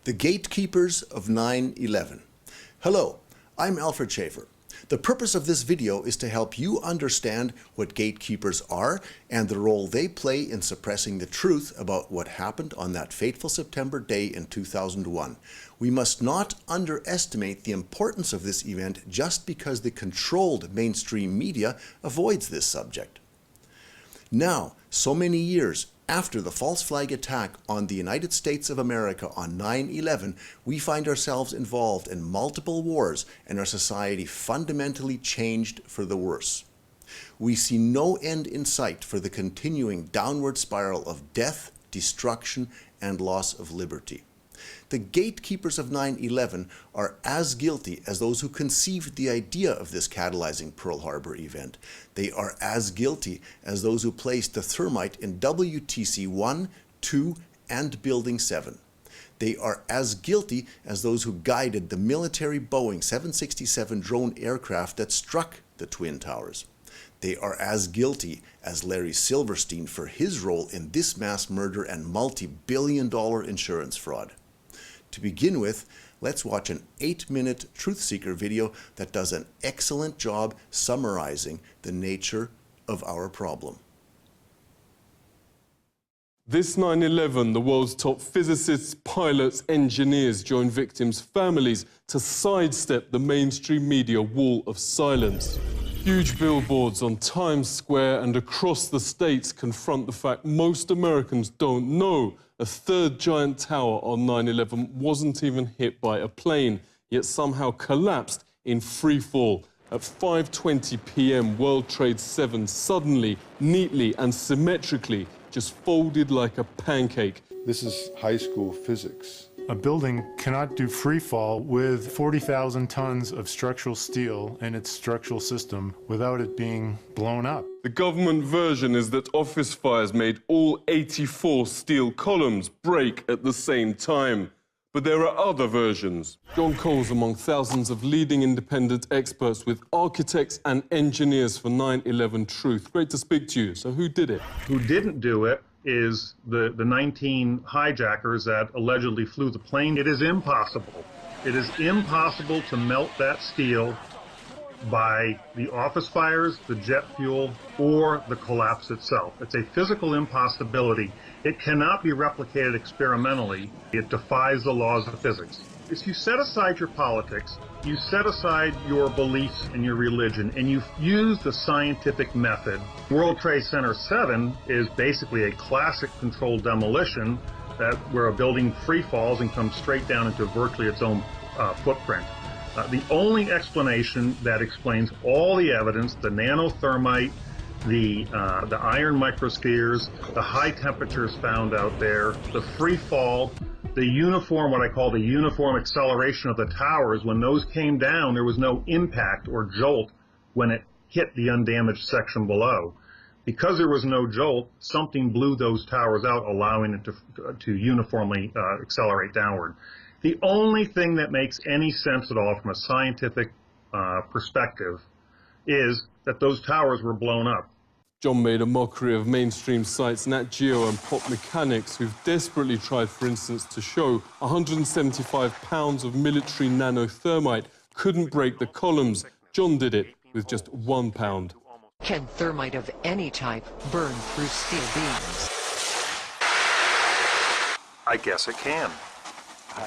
The Gatekeepers of 9/11. Hello, I'm Alfred Schaefer. The purpose of this video is to help you understand what gatekeepers are and the role they play in suppressing the truth about what happened on that fateful September day in 2001. We must not underestimate the importance of this event just because the controlled mainstream media avoids this subject. Now, so many years after the false flag attack on the United States of America on 9/11, we find ourselves involved in multiple wars and our society fundamentally changed for the worse. We see no end in sight for the continuing downward spiral of death, destruction, and loss of liberty. The gatekeepers of 9/11 are as guilty as those who conceived the idea of this catalyzing Pearl Harbor event. They are as guilty as those who placed the thermite in WTC 1, 2, and Building 7. They are as guilty as those who guided the military Boeing 767 drone aircraft that struck the Twin Towers. They are as guilty as Larry Silverstein for his role in this mass murder and multi-billion-dollar insurance fraud. To begin with, let's watch an 8-minute Truth Seeker video that does an excellent job summarizing the nature of our problem. This 9/11, the world's top physicists, pilots, engineers joined victims' families to sidestep the mainstream media wall of silence. Huge billboards on Times Square and across the states confront the fact most Americans don't know a third giant tower on 9/11 wasn't even hit by a plane, yet somehow collapsed in free fall. At 5:20 p.m., World Trade 7 suddenly, neatly and symmetrically just folded like a pancake. This is high school physics. A building cannot do free fall with 40,000 tons of structural steel in its structural system without it being blown up. The government version is that office fires made all 84 steel columns break at the same time. But there are other versions. John Cole's among thousands of leading independent experts with architects and engineers for 9/11 Truth. Great to speak to you. So who did it? Who didn't do it is the 19 hijackers that allegedly flew the plane. It is impossible. It is impossible to melt that steel by the office fires, the jet fuel, or the collapse itself. It's a physical impossibility. It cannot be replicated experimentally. It defies the laws of physics. If you set aside your politics, you set aside your beliefs and your religion, and you use the scientific method. World Trade Center 7 is basically a classic controlled demolition where a building free falls and comes straight down into virtually its own footprint. The only explanation that explains all the evidence, the nanothermite, the iron microspheres, the high temperatures found out there, the free fall, the uniform, what I call the uniform acceleration of the towers, when those came down, there was no impact or jolt when it hit the undamaged section below. Because there was no jolt, something blew those towers out, allowing it to uniformly accelerate downward. The only thing that makes any sense at all from a scientific perspective is that those towers were blown up. John made a mockery of mainstream sites Nat Geo and Pop Mechanics, who've desperately tried, for instance, to show 175 pounds of military nanothermite couldn't break the columns. John did it with just 1 pound. Can thermite of any type burn through steel beams? I guess it can.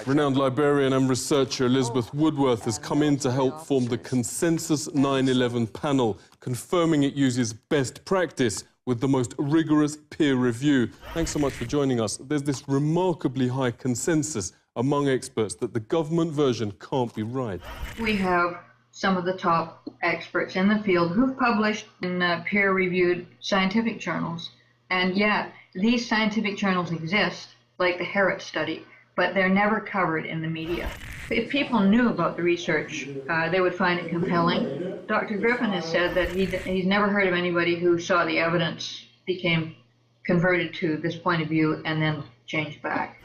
Renowned librarian and researcher Elizabeth Woodworth has come in to help form the Consensus 9/11 panel, confirming it uses best practice with the most rigorous peer review. Thanks so much for joining us. There's this remarkably high consensus among experts that the government version can't be right. We have some of the top experts in the field who've published in peer-reviewed scientific journals, and yet these scientific journals exist, like the Herrott study, but they're never covered in the media. If people knew about the research, they would find it compelling. Dr. Griffin has said that he's never heard of anybody who saw the evidence, became converted to this point of view, and then changed back.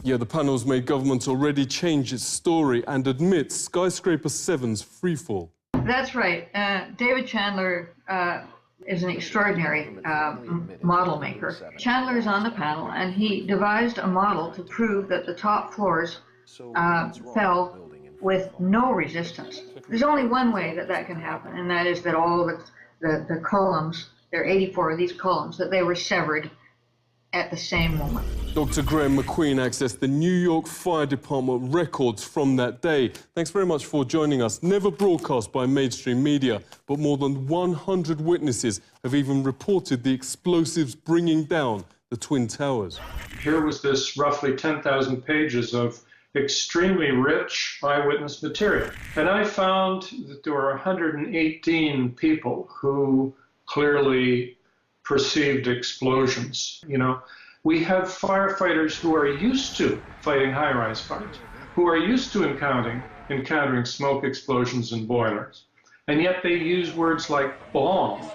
Yeah, the panel's made government already change its story and admits Skyscraper 7's freefall. That's right. David Chandler is an extraordinary model maker. Chandler is on the panel, and he devised a model to prove that the top floors fell with no resistance. There's only one way that that can happen, and that is that all the columns, there are 84 of these columns, that they were severed at the same moment. Dr. Graham McQueen accessed the New York Fire Department records from that day. Thanks very much for joining us. Never broadcast by mainstream media, but more than 100 witnesses have even reported the explosives bringing down the Twin Towers. Here was this roughly 10,000 pages of extremely rich eyewitness material. And I found that there were 118 people who clearly perceived explosions. You know, we have firefighters who are used to fighting high-rise fires, who are used to encountering smoke explosions and boilers, and yet they use words like bombs.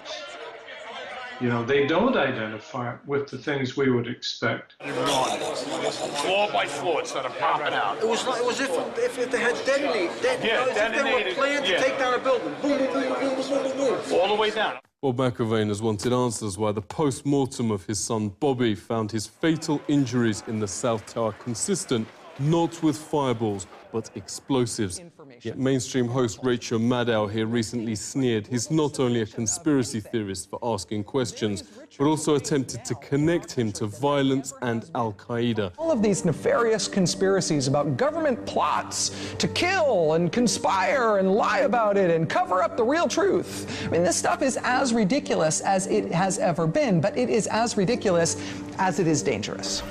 You know, they don't identify with the things we would expect. Floor by floor instead of popping out. It was if they had detonated. If they were planned to take down a building. Boom, boom, boom, boom, boom, boom, boom. All the way down. Bob McIlvaine has wanted answers why the post-mortem of his son Bobby found his fatal injuries in the South Tower consistent not with fireballs, but explosives. Yet mainstream host Rachel Maddow here recently sneered he's not only a conspiracy theorist for asking questions, but also attempted to connect him to violence and Al-Qaeda. All of these nefarious conspiracies about government plots to kill and conspire and lie about it and cover up the real truth. I mean, this stuff is as ridiculous as it has ever been, but it is as ridiculous as it is dangerous.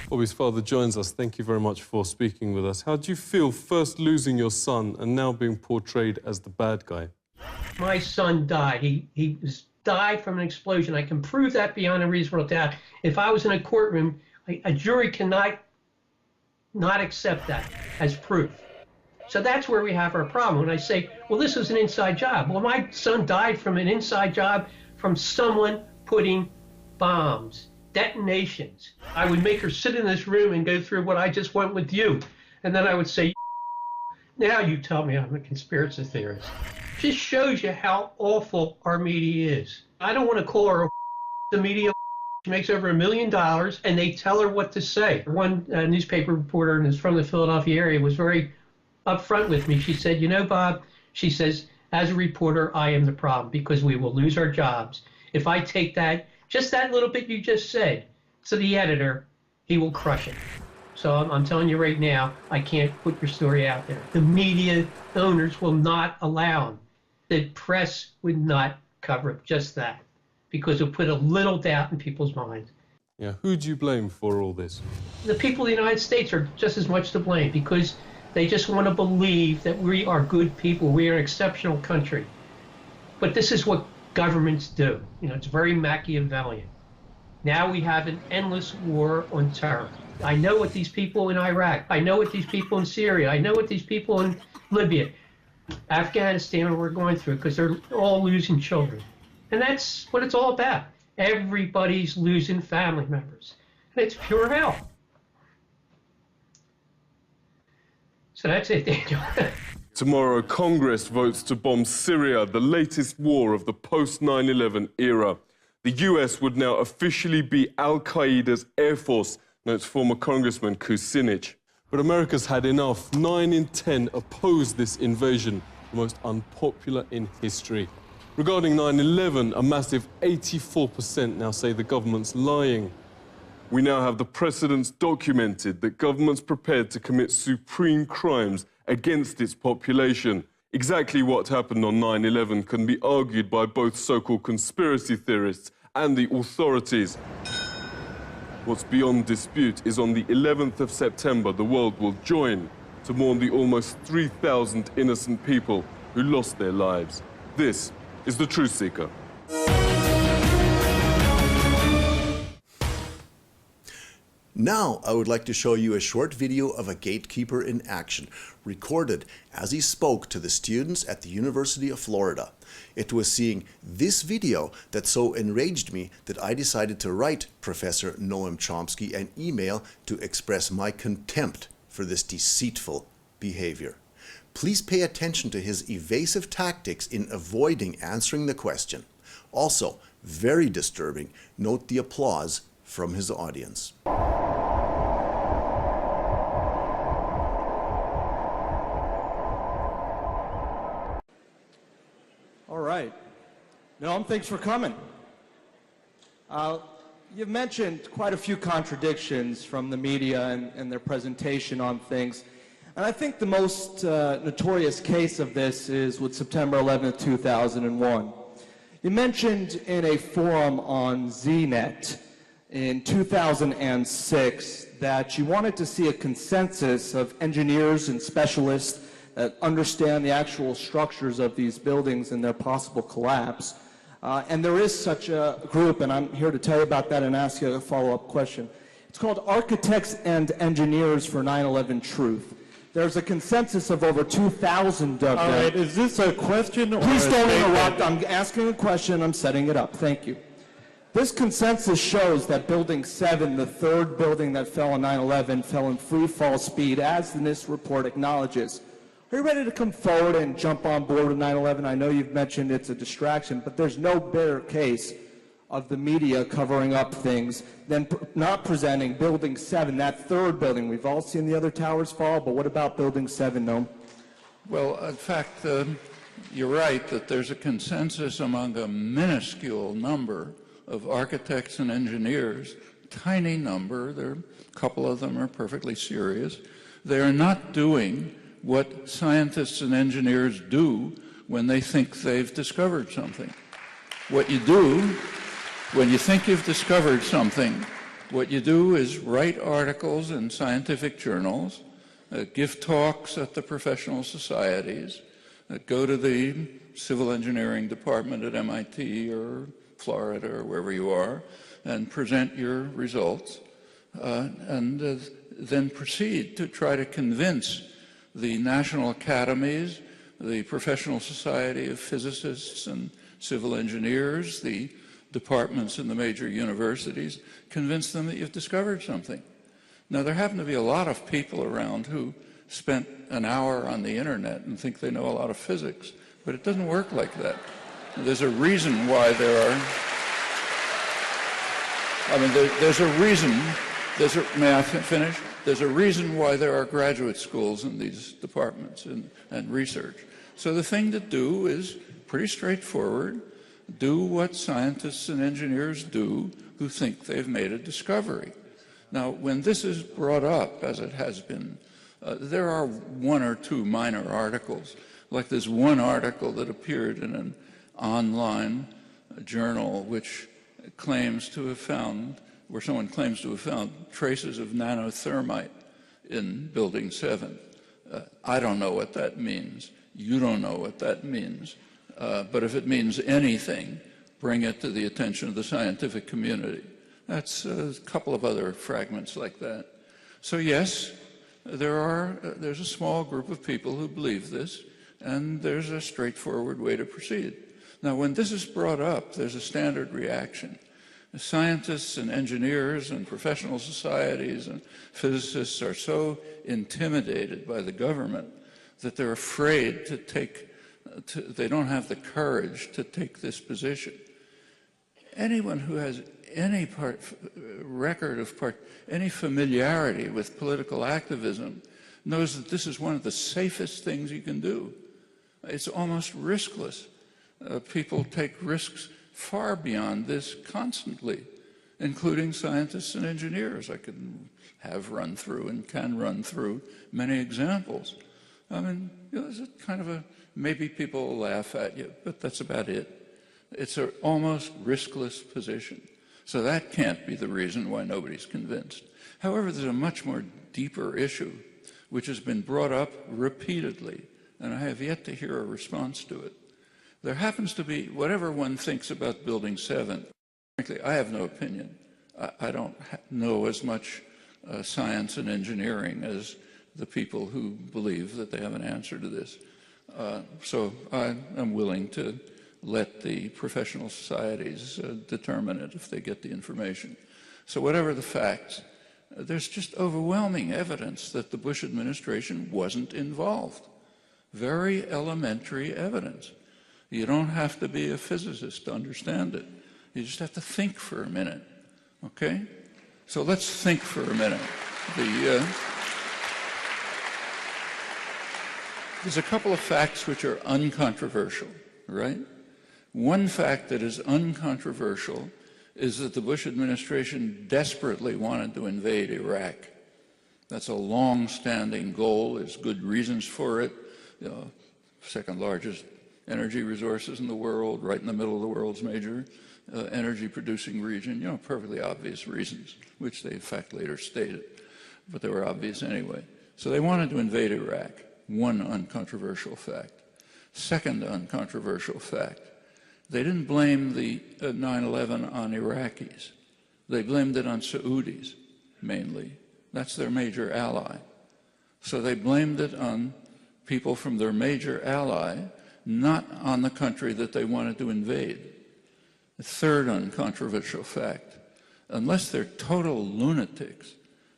Bobby's father joins us. Thank you very much for speaking with us. How do you feel first losing your son and now being portrayed as the bad guy? My son died. He died from an explosion. I can prove that beyond a reasonable doubt. If I was in a courtroom, a jury cannot not accept that as proof. So that's where we have our problem. When I say, well, this was an inside job. Well, my son died from an inside job from someone putting bombs. Detonations. I would make her sit in this room and go through what I just went with you. And then I would say, now you tell me I'm a conspiracy theorist. Just shows you how awful our media is. I don't want to call her the media. She makes over $1 million and they tell her what to say. One newspaper reporter, and is from the Philadelphia area, was very upfront with me. She said, you know, Bob, she says, as a reporter, I am the problem because we will lose our jobs. If I take that, just that little bit you just said, to the editor, he will crush it. So I'm telling you right now, I can't put your story out there. The media owners will not allow them. The press would not cover it, just that, because it'll put a little doubt in people's minds. Yeah, who do you blame for all this? The people of the United States are just as much to blame because they just want to believe that we are good people, we are an exceptional country. But this is what governments do. You know, it's very Machiavellian. Now we have an endless war on terror. I know what these people in Iraq, I know what these people in Syria, I know what these people in Libya, Afghanistan we're going through because they're all losing children. And that's what it's all about. Everybody's losing family members. And it's pure hell. So that's it, Daniel. Tomorrow, Congress votes to bomb Syria, the latest war of the post-9/11 era. The US would now officially be Al-Qaeda's air force, notes former Congressman Kucinich. But America's had enough. 9 in 10 oppose this invasion, the most unpopular in history. Regarding 9/11, a massive 84% now say the government's lying. We now have the precedents documented that governments prepared to commit supreme crimes against its population. Exactly what happened on 9/11 can be argued by both so-called conspiracy theorists and the authorities. What's beyond dispute is on the 11th of September, the world will join to mourn the almost 3,000 innocent people who lost their lives. This is The Truth Seeker. Now, I would like to show you a short video of a gatekeeper in action, recorded as he spoke to the students at the University of Florida. It was seeing this video that so enraged me that I decided to write Professor Noam Chomsky an email to express my contempt for this deceitful behavior. Please pay attention to his evasive tactics in avoiding answering the question. Also, Very disturbing. Note the applause from his audience. All right. Noam, thanks for coming. You've mentioned quite a few contradictions from the media and their presentation on things. And I think the most notorious case of this is with September 11th, 2001. You mentioned in a forum on ZNet in 2006 that you wanted to see a consensus of engineers and specialists that understand the actual structures of these buildings and their possible collapse. And there is such a group, and I'm here to tell you about that and ask you a follow-up question. It's called Architects and Engineers for 9/11 Truth. There's a consensus of over 2,000 of them. All right, is this a question or Please a don't statement? interrupt. I'm asking a question. I'm setting it up. Thank you. This consensus shows that Building 7, the third building that fell on 9/11, fell in free fall speed, as this report acknowledges. Are you ready to come forward and jump on board with 9/11? I know you've mentioned it's a distraction, but there's no better case of the media covering up things than not presenting Building 7, that third building. We've all seen the other towers fall, but what about Building 7, Noam? Well, in fact, you're right that there's a consensus among a minuscule number of architects and engineers, tiny number. A couple of them are perfectly serious. They are not doing what scientists and engineers do when they think they've discovered something. What you do, when you think you've discovered something, what you do is write articles in scientific journals, give talks at the professional societies, go to the civil engineering department at MIT or Florida or wherever you are, and present your results, and then proceed to try to convince the national academies, the professional society of physicists and civil engineers, the departments in the major universities, convince them that you've discovered something. Now, there happen to be a lot of people around who spent an hour on the internet and think they know a lot of physics, but it doesn't work like that. There's a reason why there are, there's a reason, may I finish? There's a reason why there are graduate schools in these departments and research. So the thing to do is pretty straightforward. Do what scientists and engineers do who think they've made a discovery. Now, when this is brought up, as it has been, there are one or two minor articles, like this one article that appeared in an online journal which claims to have found, where someone claims to have found traces of nanothermite in Building 7. I don't know what that means. You don't know what that means. But if it means anything, bring it to the attention of the scientific community. That's a couple of other fragments like that. So yes, there's a small group of people who believe this, and there's a straightforward way to proceed. Now, when this is brought up, there's a standard reaction. Scientists and engineers and professional societies and physicists are so intimidated by the government that they're afraid they don't have the courage to take this position. Anyone who has any any familiarity with political activism knows that this is one of the safest things you can do. It's almost riskless. People take risks far beyond this constantly, including scientists and engineers. I can have run through and can run through many examples. It's kind of maybe people will laugh at you, but that's about it. It's an almost riskless position. So that can't be the reason why nobody's convinced. However, there's a much more deeper issue, which has been brought up repeatedly, and I have yet to hear a response to it. There happens to be, whatever one thinks about Building 7, frankly, I have no opinion. I don't know as much science and engineering as the people who believe that they have an answer to this. So I am willing to let the professional societies determine it if they get the information. So whatever the facts, there's just overwhelming evidence that the Bush administration wasn't involved. Very elementary evidence. You don't have to be a physicist to understand it. You just have to think for a minute, okay? So let's think for a minute. There's a couple of facts which are uncontroversial, right? One fact that is uncontroversial is that the Bush administration desperately wanted to invade Iraq. That's a long-standing goal. There's good reasons for it. Second largest energy resources in the world, right in the middle of the world's major energy-producing region. Perfectly obvious reasons, which they in fact later stated, but they were obvious anyway. So they wanted to invade Iraq. One uncontroversial fact. Second uncontroversial fact. They didn't blame the 9/11 on Iraqis. They blamed it on Saudis, mainly. That's their major ally. So they blamed it on people from their major ally, not on the country that they wanted to invade. The third uncontroversial fact. Unless they're total lunatics,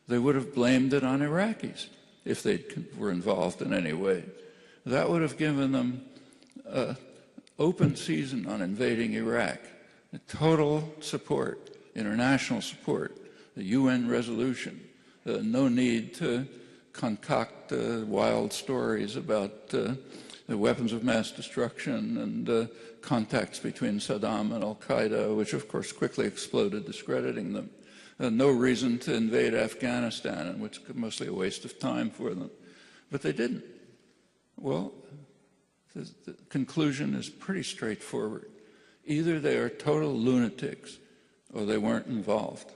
they would have blamed it on Iraqis if they were involved in any way. That would have given them open season on invading Iraq, total support, international support, the UN resolution, no need to concoct wild stories about the weapons of mass destruction and contacts between Saddam and Al-Qaeda, which of course quickly exploded, discrediting them. No reason to invade Afghanistan, and which was mostly a waste of time for them. But they didn't. Well, the conclusion is pretty straightforward. Either they are total lunatics or they weren't involved,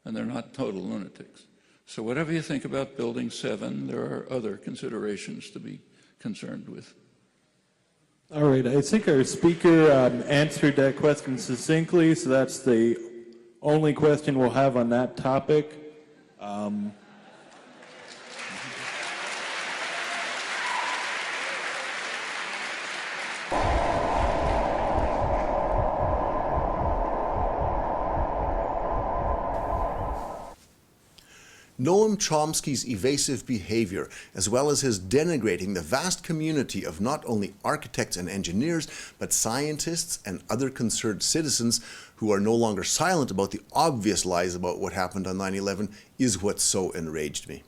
and they're not total lunatics. So whatever you think about Building 7, there are other considerations to be concerned with. All right, I think our speaker answered that question succinctly, so that's the only question we'll have on that topic. Noam Chomsky's evasive behavior, as well as his denigrating the vast community of not only architects and engineers, but scientists and other concerned citizens who are no longer silent about the obvious lies about what happened on 9/11, is what so enraged me.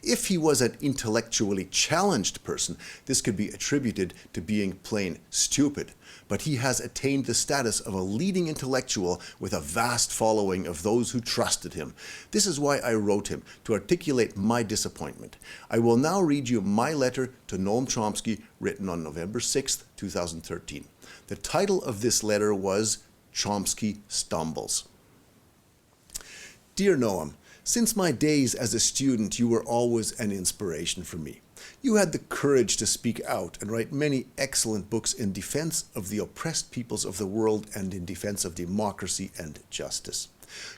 If he was an intellectually challenged person, this could be attributed to being plain stupid. But he has attained the status of a leading intellectual with a vast following of those who trusted him. This is why I wrote him, to articulate my disappointment. I will now read you my letter to Noam Chomsky, written on November 6th, 2013. The title of this letter was Chomsky Stumbles. Dear Noam, since my days as a student, you were always an inspiration for me. You had the courage to speak out and write many excellent books in defense of the oppressed peoples of the world and in defense of democracy and justice.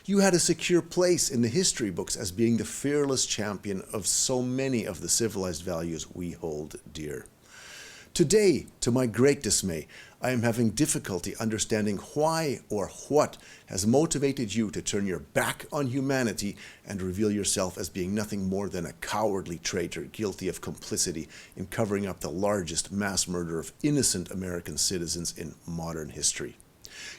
You had a secure place in the history books as being the fearless champion of so many of the civilized values we hold dear. Today, to my great dismay, I am having difficulty understanding why or what has motivated you to turn your back on humanity and reveal yourself as being nothing more than a cowardly traitor guilty of complicity in covering up the largest mass murder of innocent American citizens in modern history.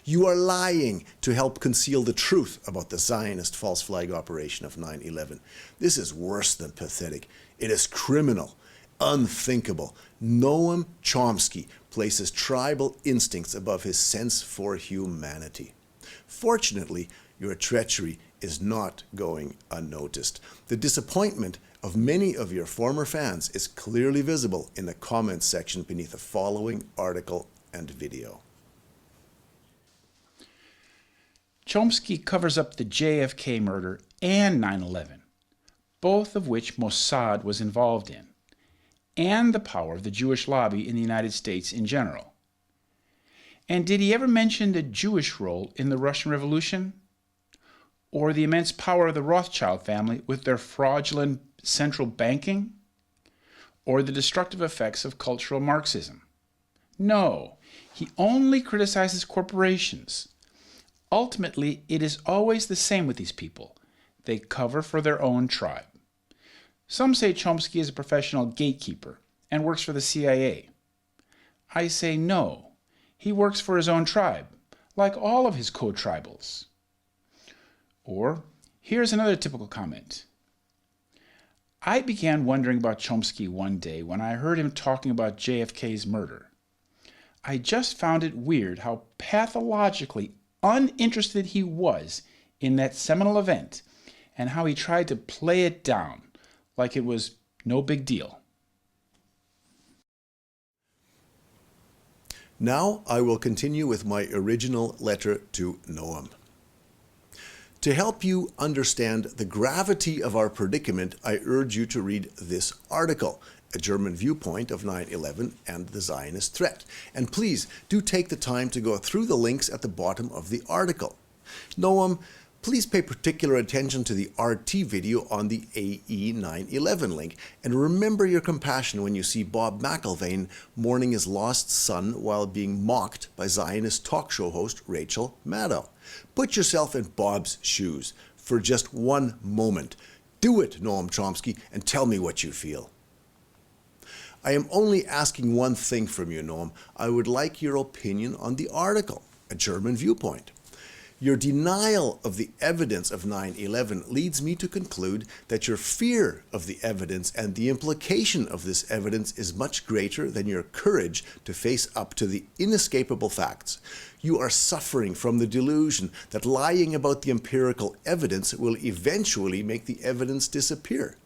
You are lying to help conceal the truth about the Zionist false flag operation of 9/11. This is worse than pathetic. It is criminal. Unthinkable. Noam Chomsky places tribal instincts above his sense for humanity. Fortunately, your treachery is not going unnoticed. The disappointment of many of your former fans is clearly visible in the comments section beneath the following article and video. Chomsky covers up the JFK murder and 9/11, both of which Mossad was involved in, and the power of the Jewish lobby in the United States in general. And did he ever mention the Jewish role in the Russian Revolution? Or the immense power of the Rothschild family with their fraudulent central banking? Or the destructive effects of cultural Marxism? No, he only criticizes corporations. Ultimately, it is always the same with these people. They cover for their own tribe. Some say Chomsky is a professional gatekeeper and works for the CIA. I say no, he works for his own tribe, like all of his co-tribals. Or, here's another typical comment. I began wondering about Chomsky one day when I heard him talking about JFK's murder. I just found it weird how pathologically uninterested he was in that seminal event and how he tried to play it down like it was no big deal. Now I will continue with my original letter to Noam. To help you understand the gravity of our predicament, I urge you to read this article, A German Viewpoint of 9/11 and the Zionist Threat. And please do take the time to go through the links at the bottom of the article. Noam, please pay particular attention to the RT video on the AE 9/11 link, and remember your compassion when you see Bob McIlvaine mourning his lost son while being mocked by Zionist talk show host Rachel Maddow. Put yourself in Bob's shoes for just one moment. Do it, Noam Chomsky, and tell me what you feel. I am only asking one thing from you, Noam. I would like your opinion on the article, A German Viewpoint. Your denial of the evidence of 9/11 leads me to conclude that your fear of the evidence and the implication of this evidence is much greater than your courage to face up to the inescapable facts. You are suffering from the delusion that lying about the empirical evidence will eventually make the evidence disappear.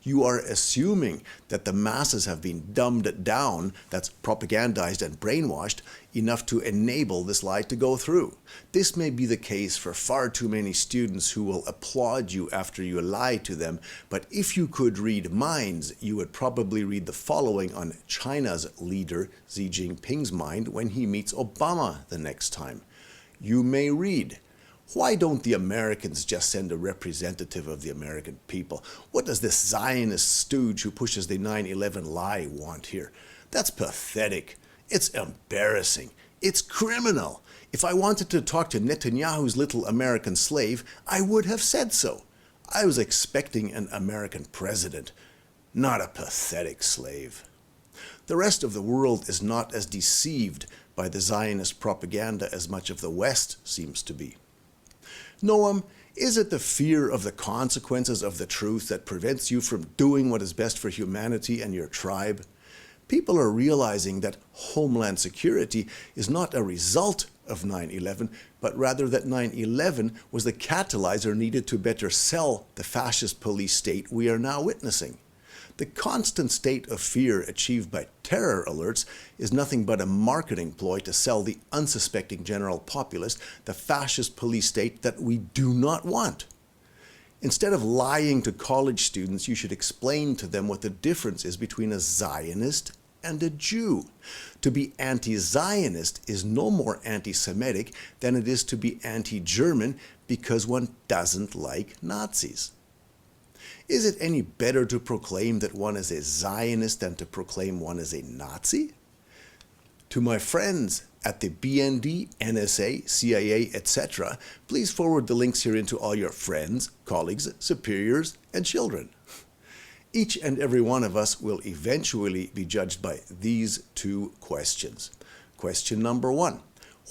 You are assuming that the masses have been dumbed down, that's propagandized and brainwashed, enough to enable this lie to go through. This may be the case for far too many students who will applaud you after you lie to them, but if you could read minds, you would probably read the following on China's leader Xi Jinping's mind when he meets Obama the next time. You may read, why don't the Americans just send a representative of the American people? What does this Zionist stooge who pushes the 9/11 lie want here? That's pathetic. It's embarrassing. It's criminal. If I wanted to talk to Netanyahu's little American slave, I would have said so. I was expecting an American president, not a pathetic slave. The rest of the world is not as deceived by the Zionist propaganda as much of the West seems to be. Noam, is it the fear of the consequences of the truth that prevents you from doing what is best for humanity and your tribe? People are realizing that homeland security is not a result of 9/11, but rather that 9/11 was the catalyzer needed to better sell the fascist police state we are now witnessing. The constant state of fear achieved by terror alerts is nothing but a marketing ploy to sell the unsuspecting general populace the fascist police state that we do not want. Instead of lying to college students, you should explain to them what the difference is between a Zionist and a Jew. To be anti-Zionist is no more anti-Semitic than it is to be anti-German because one doesn't like Nazis. Is it any better to proclaim that one is a Zionist than to proclaim one is a Nazi? To my friends at the BND, NSA, CIA, etc., please forward the links herein to all your friends, colleagues, superiors, and children. Each and every one of us will eventually be judged by these two questions. Question number one,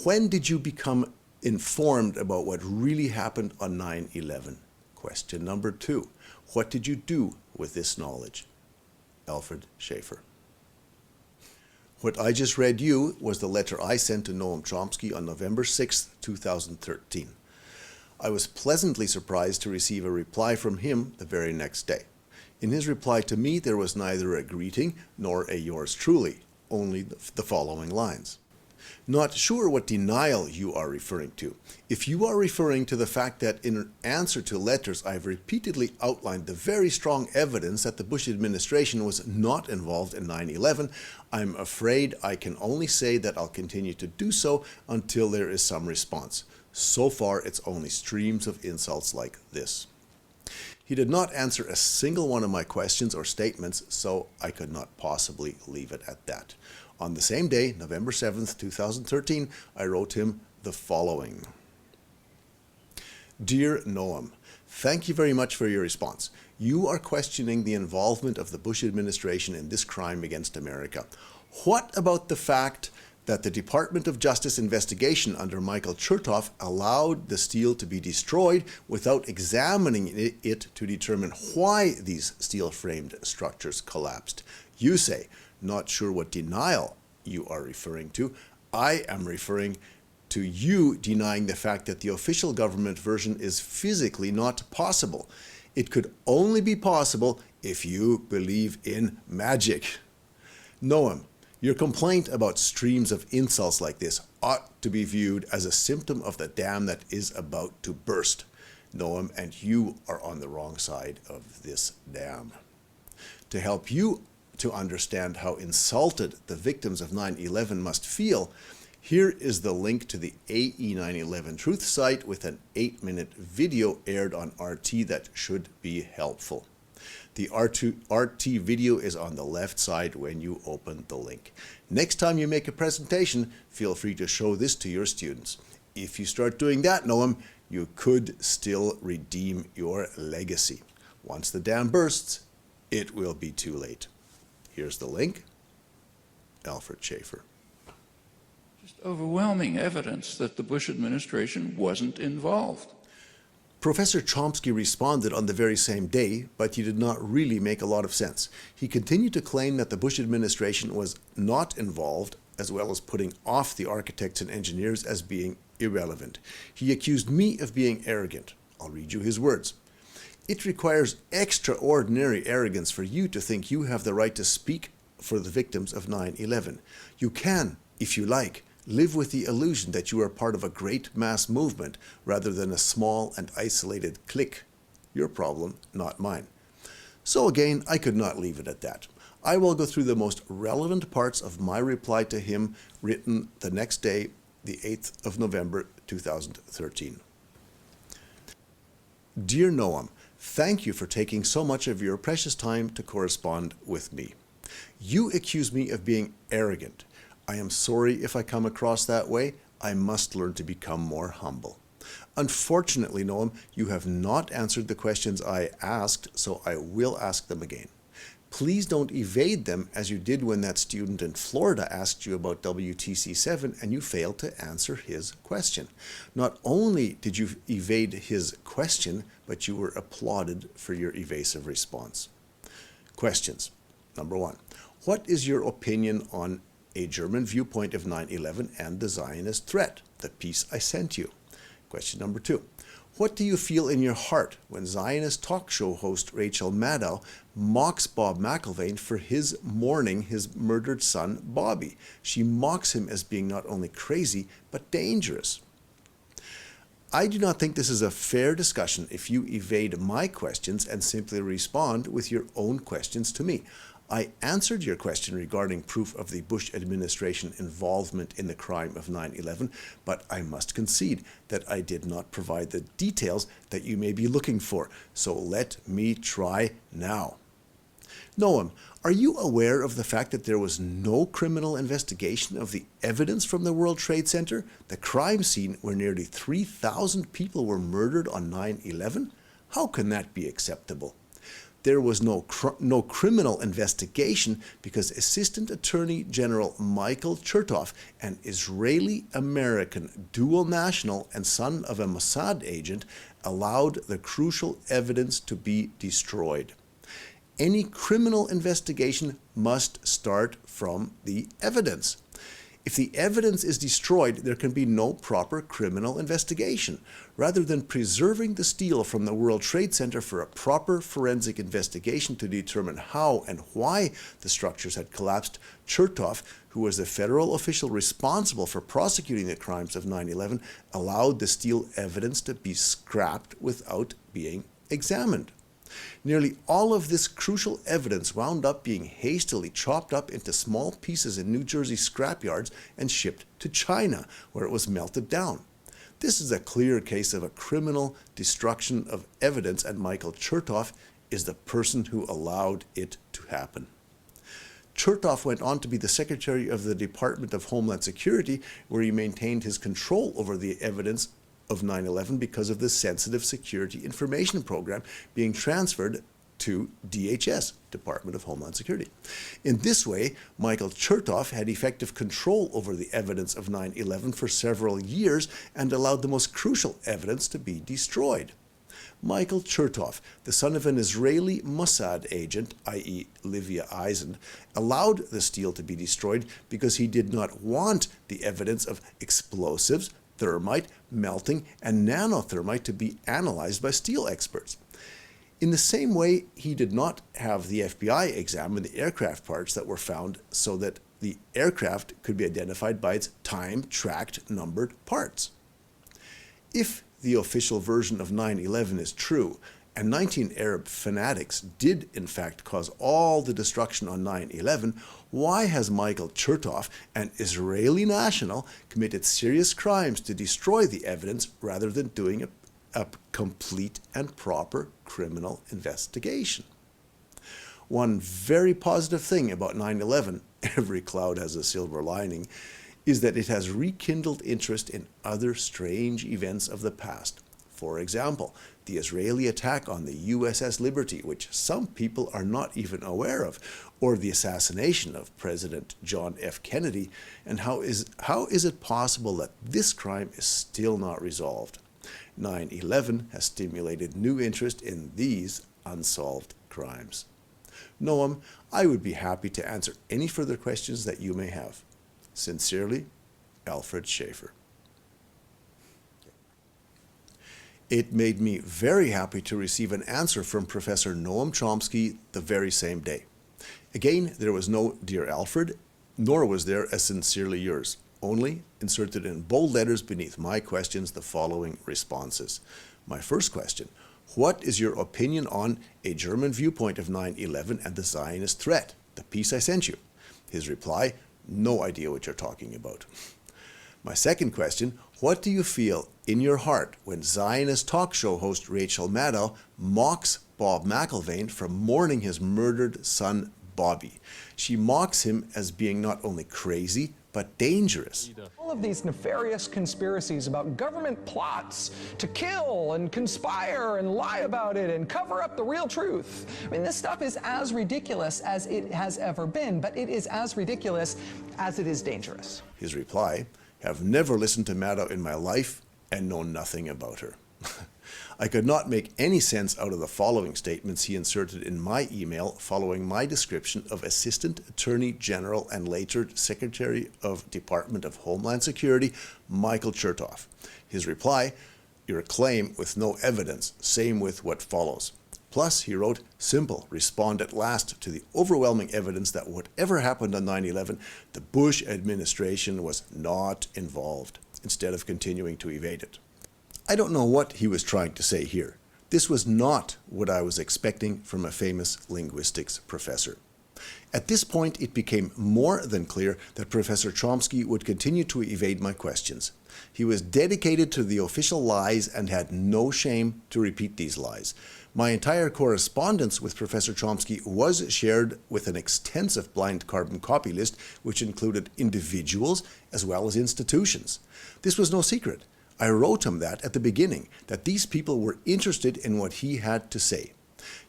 when did you become informed about what really happened on 9/11? Question number two, what did you do with this knowledge? Alfred Schaefer. What I just read you was the letter I sent to Noam Chomsky on November 6, 2013. I was pleasantly surprised to receive a reply from him the very next day. In his reply to me, there was neither a greeting nor a yours truly, only the following lines. Not sure what denial you are referring to. If you are referring to the fact that in answer to letters I have repeatedly outlined the very strong evidence that the Bush administration was not involved in 9/11, I'm afraid I can only say that I'll continue to do so until there is some response. So far, it's only streams of insults like this. He did not answer a single one of my questions or statements, so I could not possibly leave it at that. On the same day, November 7th, 2013, I wrote him the following. Dear Noam, thank you very much for your response. You are questioning the involvement of the Bush administration in this crime against America. What about the fact that the Department of Justice investigation under Michael Chertoff allowed the steel to be destroyed without examining it to determine why these steel-framed structures collapsed. You say, not sure what denial you are referring to. I am referring to you denying the fact that the official government version is physically not possible. It could only be possible if you believe in magic. Noam, your complaint about streams of insults like this ought to be viewed as a symptom of the dam that is about to burst. Noam, and you are on the wrong side of this dam. To help you to understand how insulted the victims of 9/11 must feel, here is the link to the AE 9/11 Truth site with an 8-minute video aired on RT that should be helpful. The RT video is on the left side when you open the link. Next time you make a presentation, feel free to show this to your students. If you start doing that, Noam, you could still redeem your legacy. Once the dam bursts, it will be too late. Here's the link. Alfred Schaefer. Just overwhelming evidence that the Bush administration wasn't involved. Professor Chomsky responded on the very same day, but he did not really make a lot of sense. He continued to claim that the Bush administration was not involved, as well as putting off the architects and engineers as being irrelevant. He accused me of being arrogant. I'll read you his words. It requires extraordinary arrogance for you to think you have the right to speak for the victims of 9/11. You can, if you like, live with the illusion that you are part of a great mass movement rather than a small and isolated clique. Your problem, not mine. So again, I could not leave it at that. I will go through the most relevant parts of my reply to him, written the next day, the 8th of November, 2013. Dear Noam, thank you for taking so much of your precious time to correspond with me. You accuse me of being arrogant. I am sorry if I come across that way. I must learn to become more humble. Unfortunately, Noam, you have not answered the questions I asked, so I will ask them again. Please don't evade them as you did when that student in Florida asked you about WTC7 and you failed to answer his question. Not only did you evade his question, but you were applauded for your evasive response. Questions. Number 1. What is your opinion on a German viewpoint of 9/11 and the Zionist threat, the piece I sent you? Question number 2. What do you feel in your heart when Zionist talk show host Rachel Maddow mocks Bob McIlvaine for his mourning his murdered son, Bobby? She mocks him as being not only crazy, but dangerous. I do not think this is a fair discussion if you evade my questions and simply respond with your own questions to me. I answered your question regarding proof of the Bush administration involvement in the crime of 9/11, but I must concede that I did not provide the details that you may be looking for, so let me try now. Noam, are you aware of the fact that there was no criminal investigation of the evidence from the World Trade Center, the crime scene where nearly 3,000 people were murdered on 9/11? How can that be acceptable? There was no criminal investigation because Assistant Attorney General Michael Chertoff, an Israeli-American dual national and son of a Mossad agent, allowed the crucial evidence to be destroyed. Any criminal investigation must start from the evidence. If the evidence is destroyed, there can be no proper criminal investigation. Rather than preserving the steel from the World Trade Center for a proper forensic investigation to determine how and why the structures had collapsed, Chertoff, who was the federal official responsible for prosecuting the crimes of 9/11, allowed the steel evidence to be scrapped without being examined. Nearly all of this crucial evidence wound up being hastily chopped up into small pieces in New Jersey scrapyards and shipped to China, where it was melted down. This is a clear case of a criminal destruction of evidence, and Michael Chertoff is the person who allowed it to happen. Chertoff went on to be the Secretary of the Department of Homeland Security, where he maintained his control over the evidence of 9/11 because of the sensitive security information program being transferred to DHS, Department of Homeland Security. In this way, Michael Chertoff had effective control over the evidence of 9/11 for several years and allowed the most crucial evidence to be destroyed. Michael Chertoff, the son of an Israeli Mossad agent, i.e. Livia Eisen, allowed the steel to be destroyed because he did not want the evidence of explosives, thermite, melting, and nanothermite to be analyzed by steel experts. In the same way, he did not have the FBI examine the aircraft parts that were found so that the aircraft could be identified by its time-tracked numbered parts. If the official version of 9/11 is true, and 19 Arab fanatics did in fact cause all the destruction on 9/11, why has Michael Chertoff, an Israeli national, committed serious crimes to destroy the evidence rather than doing a complete and proper criminal investigation? One very positive thing about 9/11, every cloud has a silver lining, is that it has rekindled interest in other strange events of the past. For example, the Israeli attack on the USS Liberty, which some people are not even aware of, or the assassination of President John F. Kennedy, and how is it possible that this crime is still not resolved? 9/11 has stimulated new interest in these unsolved crimes. Noam, I would be happy to answer any further questions that you may have. Sincerely, Alfred Schaefer. It made me very happy to receive an answer from Professor Noam Chomsky the very same day. Again, there was no Dear Alfred, nor was there a Sincerely Yours, only inserted in bold letters beneath my questions the following responses. My first question: what is your opinion on A German Viewpoint of 9/11 and the Zionist Threat, the piece I sent you? His reply: no idea what you're talking about. My second question: what do you feel in your heart when Zionist talk show host Rachel Maddow mocks Bob McIlvaine for mourning his murdered son Bobby? She mocks him as being not only crazy, but dangerous. All of these nefarious conspiracies about government plots to kill and conspire and lie about it and cover up the real truth. I mean, this stuff is as ridiculous as it has ever been, but it is as ridiculous as it is dangerous. His reply: have never listened to Maddow in my life and know nothing about her. I could not make any sense out of the following statements he inserted in my email following my description of Assistant Attorney General and later Secretary of Department of Homeland Security, Michael Chertoff. His reply: your claim with no evidence, same with what follows. Plus, he wrote, simple, respond at last to the overwhelming evidence that whatever happened on 9/11, the Bush administration was not involved, instead of continuing to evade it. I don't know what he was trying to say here. This was not what I was expecting from a famous linguistics professor. At this point, it became more than clear that Professor Chomsky would continue to evade my questions. He was dedicated to the official lies and had no shame to repeat these lies. My entire correspondence with Professor Chomsky was shared with an extensive blind carbon copy list, which included individuals as well as institutions. This was no secret. I wrote him that at the beginning, that these people were interested in what he had to say.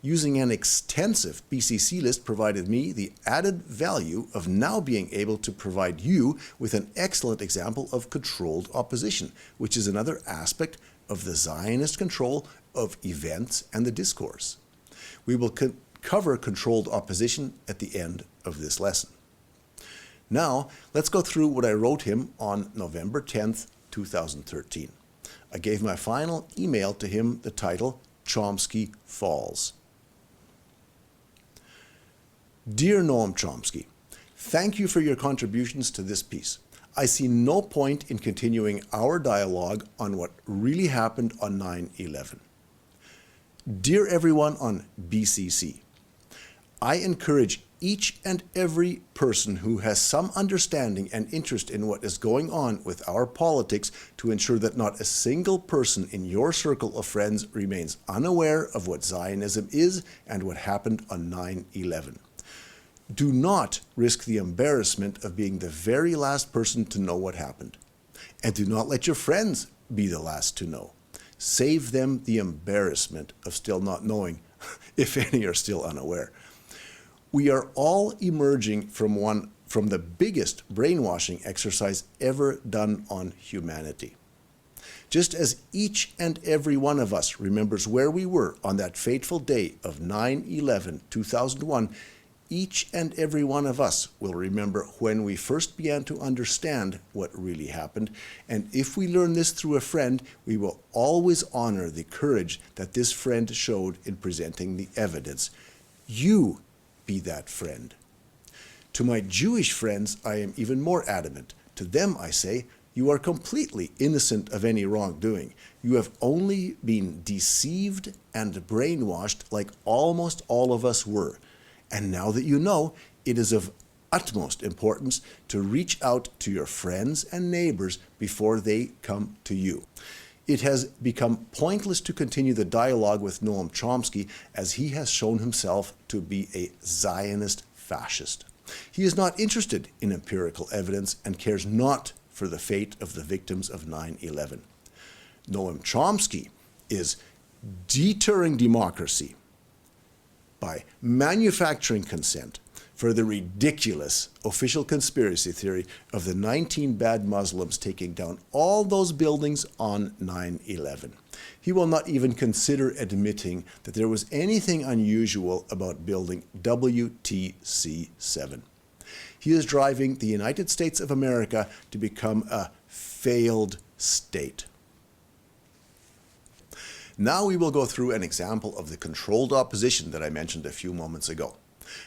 Using an extensive BCC list provided me the added value of now being able to provide you with an excellent example of controlled opposition, which is another aspect of the Zionist control of events and the discourse. We will cover controlled opposition at the end of this lesson. Now, let's go through what I wrote him on November 10th, 2013. I gave my final email to him the title, Chomsky Falls. Dear Noam Chomsky, thank you for your contributions to this piece. I see no point in continuing our dialogue on what really happened on 9/11. Dear everyone on BCC, I encourage each and every person who has some understanding and interest in what is going on with our politics to ensure that not a single person in your circle of friends remains unaware of what Zionism is and what happened on 9/11. Do not risk the embarrassment of being the very last person to know what happened. And do not let your friends be the last to know. Save them the embarrassment of still not knowing if any are still unaware. We are all emerging from the biggest brainwashing exercise ever done on humanity. Just as each and every one of us remembers where we were on that fateful day of 9/11/2001, each and every one of us will remember when we first began to understand what really happened, and if we learn this through a friend, we will always honor the courage that this friend showed in presenting the evidence. You be that friend. To my Jewish friends, I am even more adamant. To them I say, you are completely innocent of any wrongdoing. You have only been deceived and brainwashed like almost all of us were. And now that you know, it is of utmost importance to reach out to your friends and neighbors before they come to you. It has become pointless to continue the dialogue with Noam Chomsky, as he has shown himself to be a Zionist fascist. He is not interested in empirical evidence and cares not for the fate of the victims of 9/11. Noam Chomsky is deterring democracy by manufacturing consent for the ridiculous official conspiracy theory of the 19 bad Muslims taking down all those buildings on 9/11. He will not even consider admitting that there was anything unusual about building WTC-7. He is driving the United States of America to become a failed state. Now we will go through an example of the controlled opposition that I mentioned a few moments ago.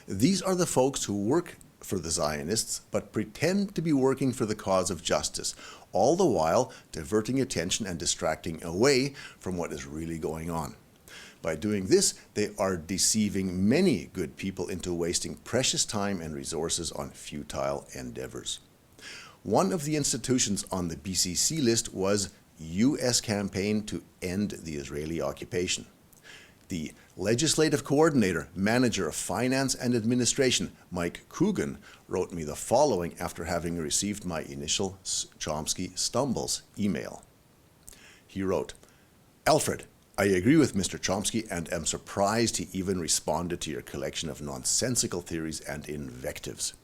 These are the folks who work for the Zionists but pretend to be working for the cause of justice, all the while diverting attention and distracting away from what is really going on. By doing this, they are deceiving many good people into wasting precious time and resources on futile endeavors. One of the institutions on the BCC list was U.S. Campaign to End the Israeli Occupation. The legislative coordinator, manager of finance and administration, Mike Coogan, wrote me the following after having received my initial Chomsky Stumbles email. He wrote, "Alfred, I agree with Mr. Chomsky and am surprised he even responded to your collection of nonsensical theories and invectives.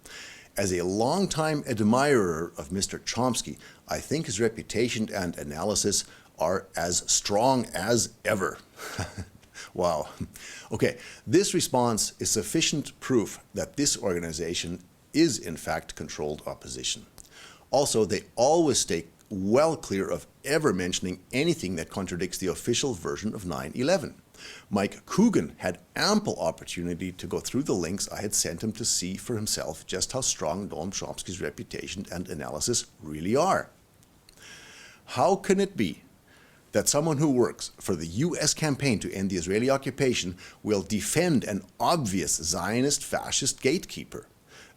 As a longtime admirer of Mr. Chomsky, I think his reputation and analysis are as strong as ever." Wow. Okay, this response is sufficient proof that this organization is in fact controlled opposition. Also, they always stay well clear of ever mentioning anything that contradicts the official version of 9/11. Mike Coogan had ample opportunity to go through the links I had sent him to see for himself just how strong Noam Chomsky's reputation and analysis really are. How can it be that someone who works for the U.S. campaign to end the Israeli occupation will defend an obvious Zionist fascist gatekeeper?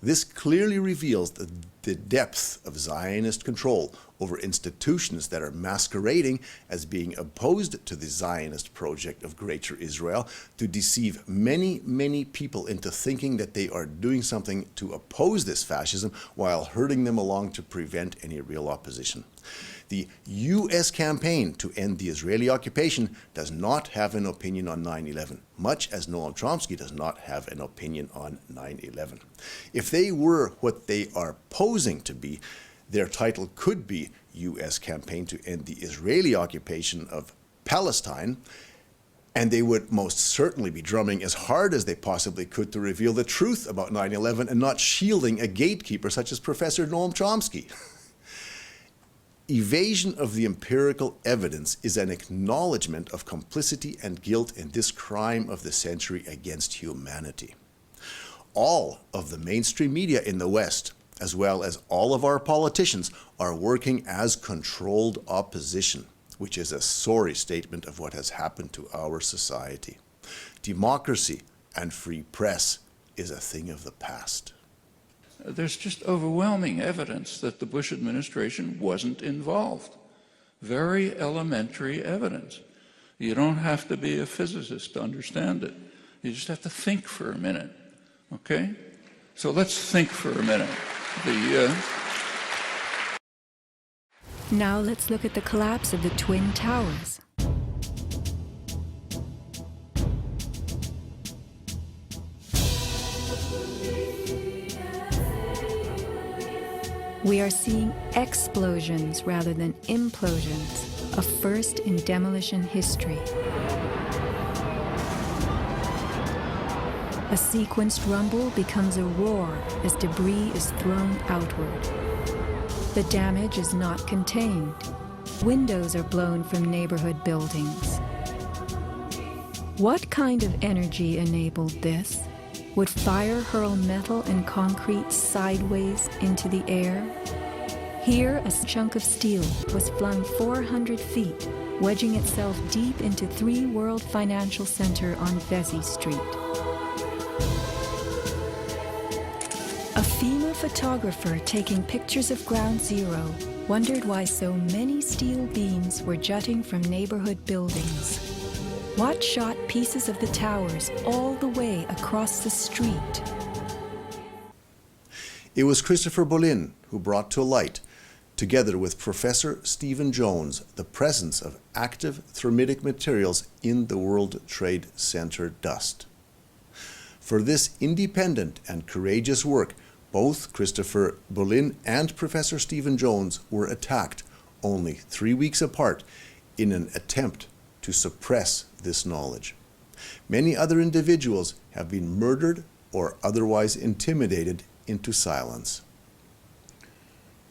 This clearly reveals the depth of Zionist control over institutions that are masquerading as being opposed to the Zionist project of Greater Israel to deceive many, many people into thinking that they are doing something to oppose this fascism while herding them along to prevent any real opposition. The U.S. campaign to end the Israeli occupation does not have an opinion on 9/11, much as Noam Chomsky does not have an opinion on 9/11. If they were what they are posing to be, their title could be U.S. Campaign to End the Israeli Occupation of Palestine, and they would most certainly be drumming as hard as they possibly could to reveal the truth about 9/11 and not shielding a gatekeeper such as Professor Noam Chomsky. Evasion of the empirical evidence is an acknowledgement of complicity and guilt in this crime of the century against humanity. All of the mainstream media in the West, as well as all of our politicians, are working as controlled opposition, which is a sorry statement of what has happened to our society. Democracy and free press is a thing of the past. There's just overwhelming evidence that the Bush administration wasn't involved. Very elementary evidence. You don't have to be a physicist to understand it. You just have to think for a minute, okay? So let's think for a minute. Now let's look at the collapse of the Twin Towers. We are seeing explosions rather than implosions, a first in demolition history. A sequenced rumble becomes a roar as debris is thrown outward. The damage is not contained. Windows are blown from neighborhood buildings. What kind of energy enabled this? Would fire hurl metal and concrete sideways into the air? Here, a chunk of steel was flung 400 feet, wedging itself deep into 3 World Financial Center on Vesey Street. A FEMA photographer taking pictures of Ground Zero wondered why so many steel beams were jutting from neighborhood buildings. What shot pieces of the towers all the way across the street? It was Christopher Bolin who brought to light, together with Professor Stephen Jones, the presence of active thermitic materials in the World Trade Center dust. For this independent and courageous work, both Christopher Bolin and Professor Stephen Jones were attacked only 3 weeks apart in an attempt to suppress this knowledge. Many other individuals have been murdered or otherwise intimidated into silence.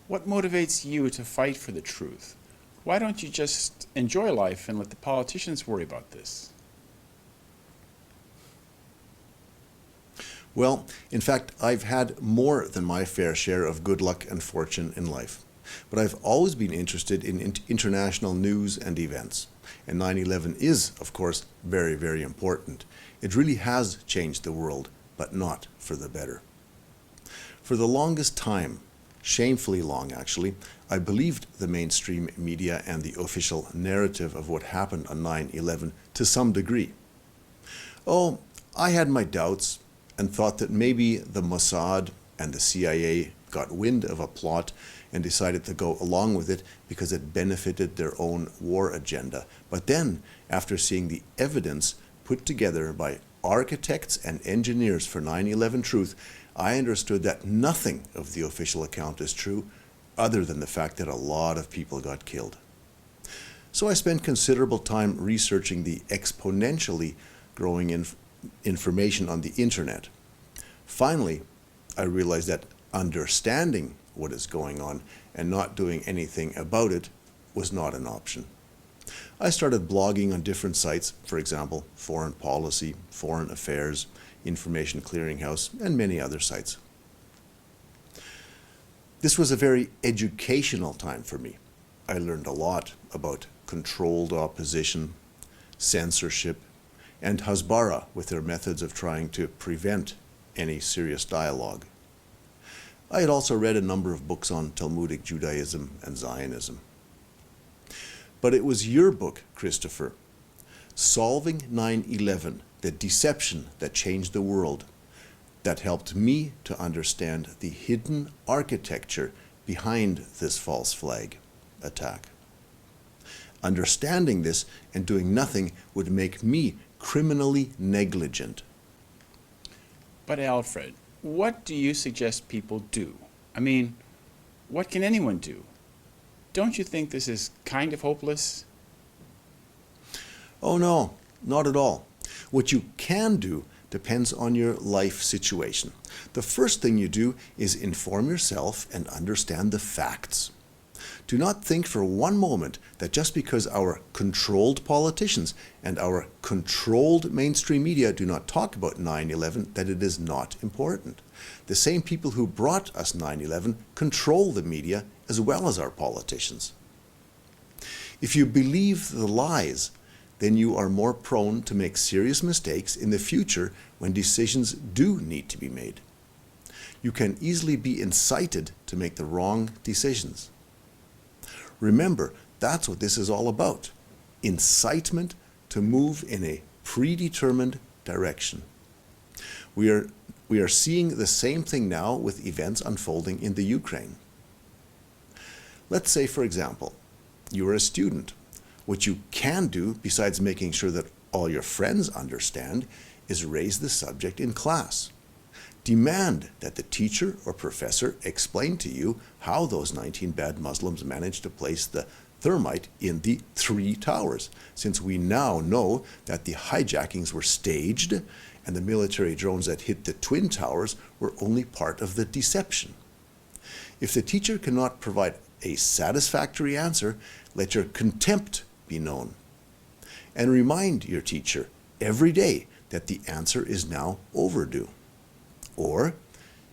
What motivates you to fight for the truth? Why don't you just enjoy life and let the politicians worry about this? Well, in fact, I've had more than my fair share of good luck and fortune in life. But I've always been interested in international news and events. And 9/11 is, of course, very, very important. It really has changed the world, but not for the better. For the longest time, shamefully long actually, I believed the mainstream media and the official narrative of what happened on 9/11 to some degree. Oh, I had my doubts and thought that maybe the Mossad and the CIA got wind of a plot and decided to go along with it because it benefited their own war agenda. But then, after seeing the evidence put together by architects and engineers for 9/11 truth, I understood that nothing of the official account is true, other than the fact that a lot of people got killed. So I spent considerable time researching the exponentially growing information on the internet. Finally, I realized that understanding what is going on and not doing anything about it was not an option. I started blogging on different sites, for example, Foreign Policy, Foreign Affairs, Information Clearinghouse, and many other sites. This was a very educational time for me. I learned a lot about controlled opposition, censorship, and Hasbara with their methods of trying to prevent any serious dialogue. I had also read a number of books on Talmudic Judaism and Zionism. But it was your book, Christopher, Solving 9/11, the Deception That Changed the World, that helped me to understand the hidden architecture behind this false flag attack. Understanding this and doing nothing would make me criminally negligent. But Alfred, what do you suggest people do? I mean, what can anyone do? Don't you think this is kind of hopeless? Oh no, not at all. What you can do depends on your life situation. The first thing you do is inform yourself and understand the facts. Do not think for one moment that just because our controlled politicians and our controlled mainstream media do not talk about 9/11 that it is not important. The same people who brought us 9/11 control the media as well as our politicians. If you believe the lies, then you are more prone to make serious mistakes in the future when decisions do need to be made. You can easily be incited to make the wrong decisions. Remember, that's what this is all about. Incitement to move in a predetermined direction. We are seeing the same thing now with events unfolding in the Ukraine. Let's say, for example, you are a student. What you can do, besides making sure that all your friends understand, is raise the subject in class. Demand that the teacher or professor explain to you how those 19 bad Muslims managed to place the thermite in the 3 towers, since we now know that the hijackings were staged and the military drones that hit the Twin Towers were only part of the deception. If the teacher cannot provide a satisfactory answer, let your contempt be known. And remind your teacher every day that the answer is now overdue. Or,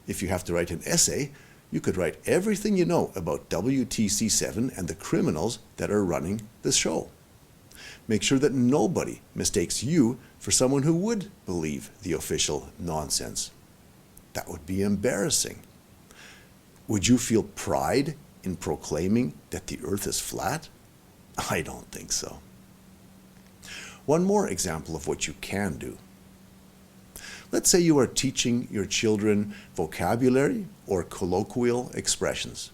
if you have to write an essay, you could write everything you know about WTC7 and the criminals that are running the show. Make sure that nobody mistakes you for someone who would believe the official nonsense. That would be embarrassing. Would you feel pride in proclaiming that the earth is flat? I don't think so. One more example of what you can do. Let's say you are teaching your children vocabulary or colloquial expressions.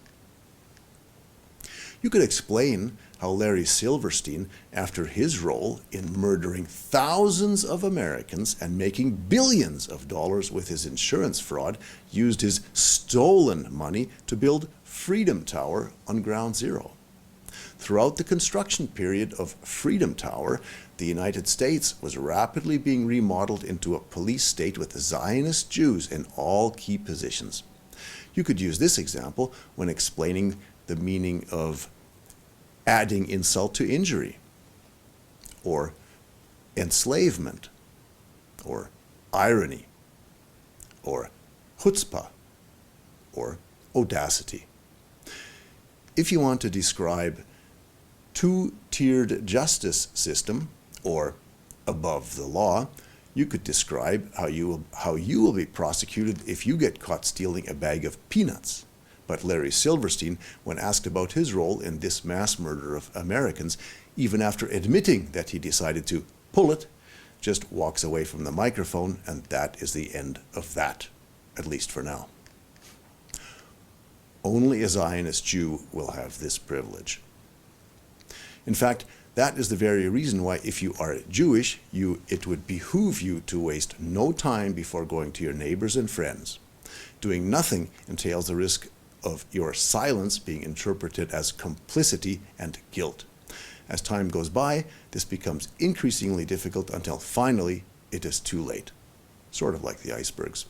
You could explain how Larry Silverstein, after his role in murdering thousands of Americans and making billions of dollars with his insurance fraud, used his stolen money to build Freedom Tower on Ground Zero. Throughout the construction period of Freedom Tower, the United States was rapidly being remodeled into a police state with Zionist Jews in all key positions. You could use this example when explaining the meaning of adding insult to injury, or enslavement, or irony, or chutzpah, or audacity. If you want to describe two-tiered justice system, or above the law, you could describe how you will be prosecuted if you get caught stealing a bag of peanuts. But Larry Silverstein, when asked about his role in this mass murder of Americans, even after admitting that he decided to pull it, just walks away from the microphone, and that is the end of that, at least for now. Only a Zionist Jew will have this privilege. In fact, that is the very reason why, if you are Jewish, it would behoove you to waste no time before going to your neighbors and friends. Doing nothing entails the risk of your silence being interpreted as complicity and guilt. As time goes by, this becomes increasingly difficult until finally it is too late, sort of like the icebergs.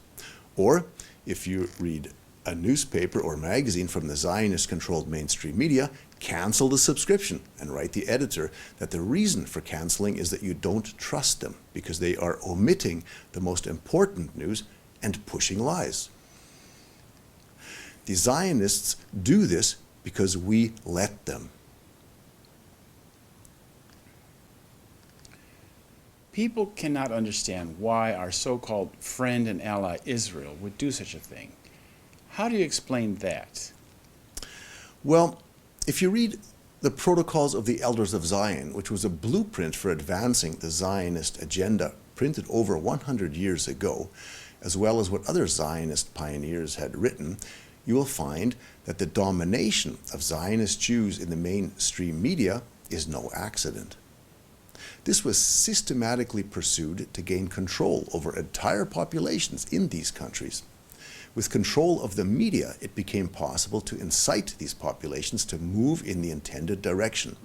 Or, if you read a newspaper or magazine from the Zionist-controlled mainstream media, cancel the subscription and write the editor that the reason for canceling is that you don't trust them because they are omitting the most important news and pushing lies. The Zionists do this because we let them. People cannot understand why our so-called friend and ally Israel would do such a thing. How do you explain that? Well, if you read the Protocols of the Elders of Zion, which was a blueprint for advancing the Zionist agenda printed over 100 years ago, as well as what other Zionist pioneers had written, you will find that the domination of Zionist Jews in the mainstream media is no accident. This was systematically pursued to gain control over entire populations in these countries. With control of the media, it became possible to incite these populations to move in the intended direction.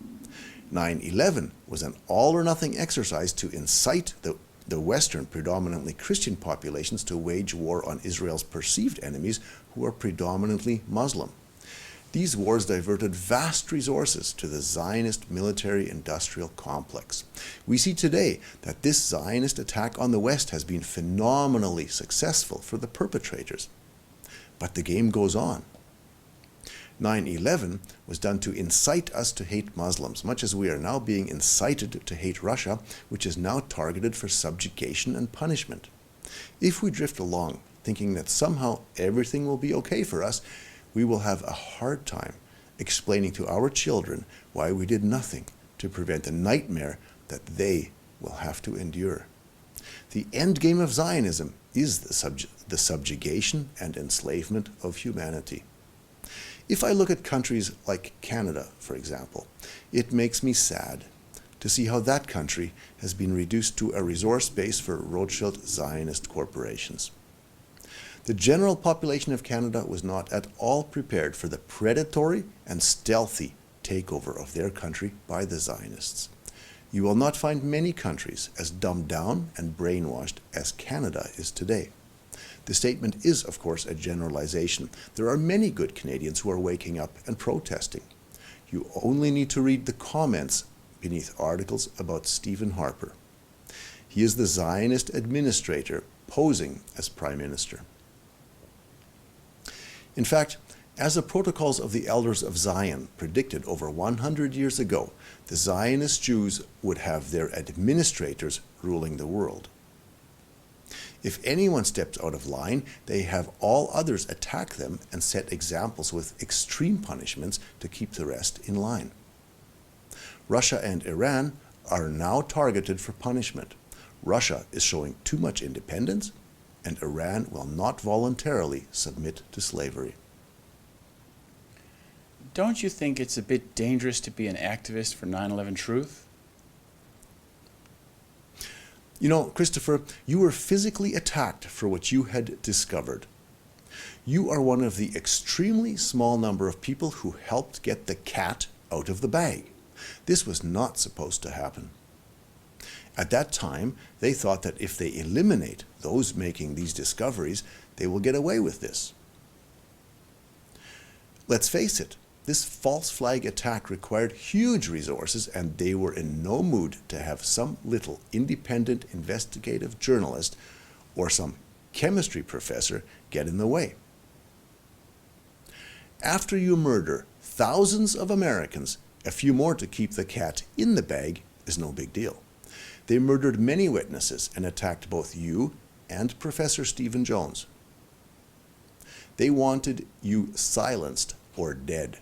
9/11 was an all-or-nothing exercise to incite the Western, predominantly Christian populations to wage war on Israel's perceived enemies, who are predominantly Muslim. These wars diverted vast resources to the Zionist military-industrial complex. We see today that this Zionist attack on the West has been phenomenally successful for the perpetrators. But the game goes on. 9/11 was done to incite us to hate Muslims, much as we are now being incited to hate Russia, which is now targeted for subjugation and punishment. If we drift along thinking that somehow everything will be okay for us, we will have a hard time explaining to our children why we did nothing to prevent the nightmare that they will have to endure. The end game of Zionism is the subjugation and enslavement of humanity. If I look at countries like Canada, for example, it makes me sad to see how that country has been reduced to a resource base for Rothschild Zionist corporations. The general population of Canada was not at all prepared for the predatory and stealthy takeover of their country by the Zionists. You will not find many countries as dumbed down and brainwashed as Canada is today. The statement is, of course, a generalization. There are many good Canadians who are waking up and protesting. You only need to read the comments beneath articles about Stephen Harper. He is the Zionist administrator posing as Prime Minister. In fact, as the Protocols of the Elders of Zion predicted over 100 years ago, the Zionist Jews would have their administrators ruling the world. If anyone steps out of line, they have all others attack them and set examples with extreme punishments to keep the rest in line. Russia and Iran are now targeted for punishment. Russia is showing too much independence, and Iran will not voluntarily submit to slavery. Don't you think it's a bit dangerous to be an activist for 9/11 truth? You know, Christopher, you were physically attacked for what you had discovered. You are one of the extremely small number of people who helped get the cat out of the bag. This was not supposed to happen. At that time, they thought that if they eliminate those making these discoveries, they will get away with this. Let's face it, this false flag attack required huge resources, and they were in no mood to have some little independent investigative journalist or some chemistry professor get in the way. After you murder thousands of Americans, a few more to keep the cat in the bag is no big deal. They murdered many witnesses and attacked both you and Professor Stephen Jones. They wanted you silenced or dead,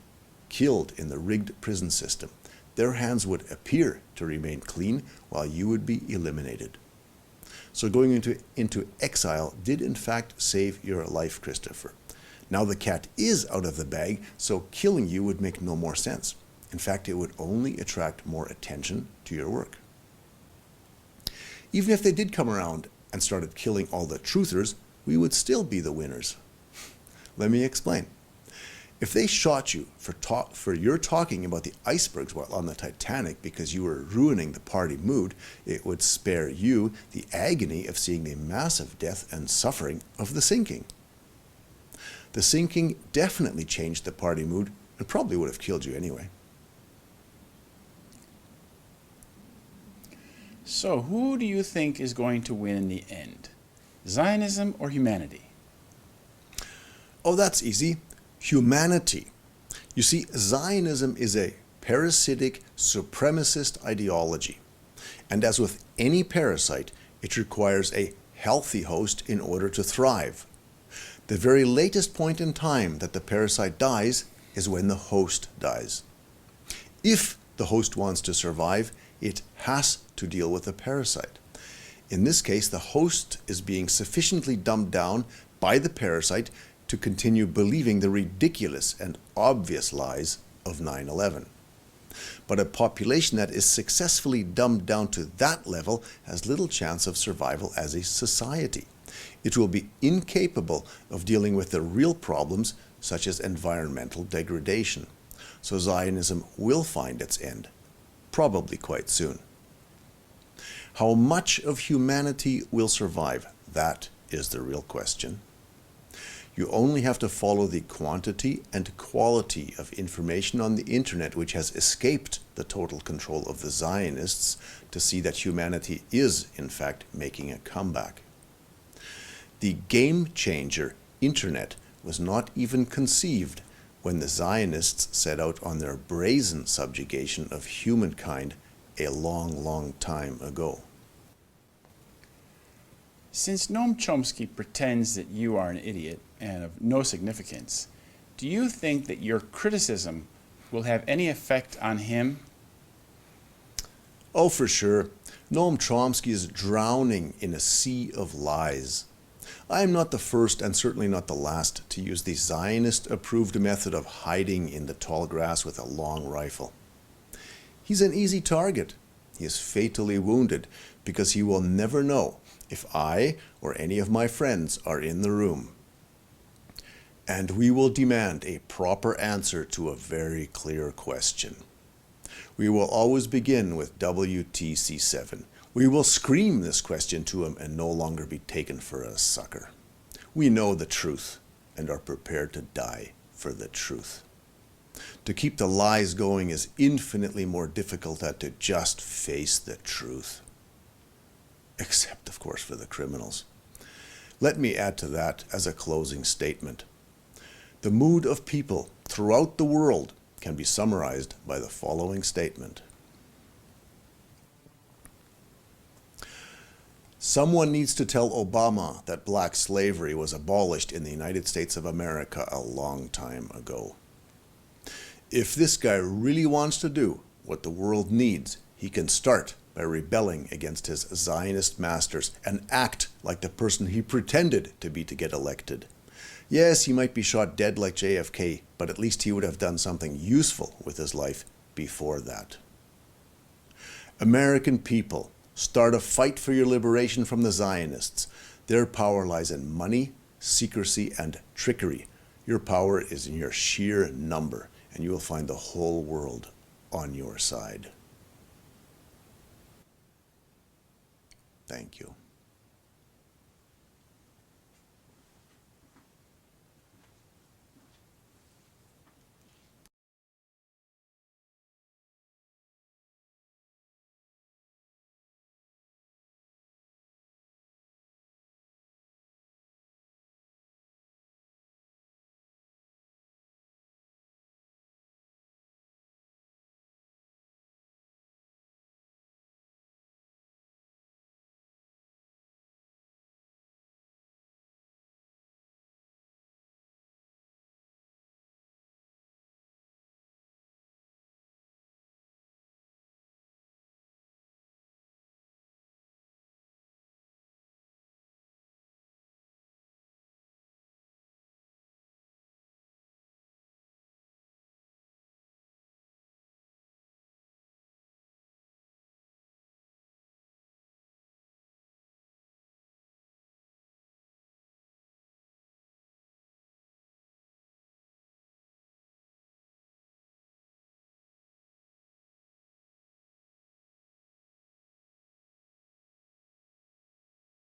killed in the rigged prison system. Their hands would appear to remain clean while you would be eliminated. So going into exile did in fact save your life, Christopher. Now the cat is out of the bag, so killing you would make no more sense. In fact, it would only attract more attention to your work. Even if they did come around and started killing all the truthers, we would still be the winners. Let me explain. If they shot you for your talking about the icebergs while on the Titanic because you were ruining the party mood, it would spare you the agony of seeing the massive death and suffering of the sinking. The sinking definitely changed the party mood and probably would have killed you anyway. So who do you think is going to win in the end? Zionism or humanity? Oh, that's easy. Humanity. You see, Zionism is a parasitic, supremacist ideology. And as with any parasite, it requires a healthy host in order to thrive. The very latest point in time that the parasite dies is when the host dies. If the host wants to survive, it has to deal with the parasite. In this case, the host is being sufficiently dumbed down by the parasite to continue believing the ridiculous and obvious lies of 9/11. But a population that is successfully dumbed down to that level has little chance of survival as a society. It will be incapable of dealing with the real problems such as environmental degradation. So Zionism will find its end, probably quite soon. How much of humanity will survive? That is the real question. You only have to follow the quantity and quality of information on the internet which has escaped the total control of the Zionists to see that humanity is, in fact, making a comeback. The game changer internet was not even conceived when the Zionists set out on their brazen subjugation of humankind a long, long time ago. Since Noam Chomsky pretends that you are an idiot and of no significance, do you think that your criticism will have any effect on him? Oh, for sure. Noam Chomsky is drowning in a sea of lies. I am not the first and certainly not the last to use the Zionist-approved method of hiding in the tall grass with a long rifle. He's an easy target. He is fatally wounded because he will never know if I or any of my friends are in the room. And we will demand a proper answer to a very clear question. We will always begin with WTC7. We will scream this question to him and no longer be taken for a sucker. We know the truth and are prepared to die for the truth. To keep the lies going is infinitely more difficult than to just face the truth. Except, of course, for the criminals. Let me add to that as a closing statement. The mood of people throughout the world can be summarized by the following statement. Someone needs to tell Obama that black slavery was abolished in the United States of America a long time ago. If this guy really wants to do what the world needs, he can start by rebelling against his Zionist masters and act like the person he pretended to be to get elected. Yes, he might be shot dead like JFK, but at least he would have done something useful with his life before that. American people, start a fight for your liberation from the Zionists. Their power lies in money, secrecy, and trickery. Your power is in your sheer number, and you will find the whole world on your side. Thank you.